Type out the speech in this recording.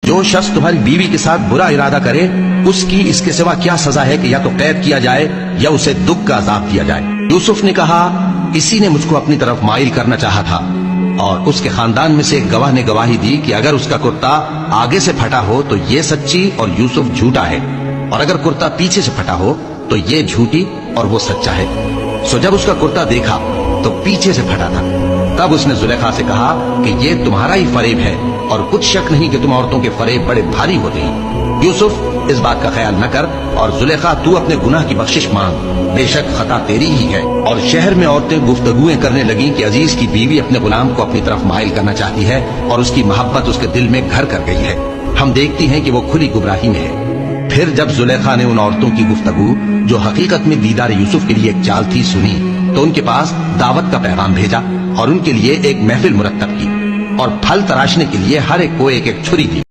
जो शख्स तुम्हारी बीवी के साथ बुरा इरादा करे उसकी इसके सिवा क्या सजा है कि या तो कैद किया जाए या उसे दुख का अजाब दिया जाए। यूसुफ ने कहा, इसी ने मुझको अपनी तरफ माइल करना चाहा था। और उसके खानदान में से एक गवाह ने गवाही दी कि अगर उसका कुर्ता आगे से फटा हो तो ये सच्ची और यूसुफ झूठा है, और अगर कुर्ता पीछे से फटा हो तो ये झूठी और वो सच्चा है। सो जब उसका कुर्ता देखा तो पीछे से फटा था। तब उसने जुलेखा से कहा कि ये तुम्हारा ही फरेब है, और कुछ शक नहीं कि तुम औरतों के फरेब बड़े भारी होते हैं। यूसुफ, इस बात का ख्याल न कर, और जुलेखा तू अपने गुनाह की बख्शिश मांग, बेशक खता तेरी ही है। और शहर में औरतें गुफ्तगुएं करने लगीं कि अजीज की बीवी अपने गुलाम को अपनी तरफ माइल करना चाहती है और उसकी मोहब्बत उसके दिल में घर कर गई है। हम देखती हैं कि वो खुली गुमराही में है। फिर जब जुलेखा ने उन औरतों की गुफ्तगू, जो हकीकत में दीदार यूसुफ के लिए एक चाल थी, सुनी, तो उनके पास दावत का पैगाम भेजा और उनके लिए एक महफिल मुरत्तब की और फल तराशने के लिए हर एक को एक एक छुरी दी।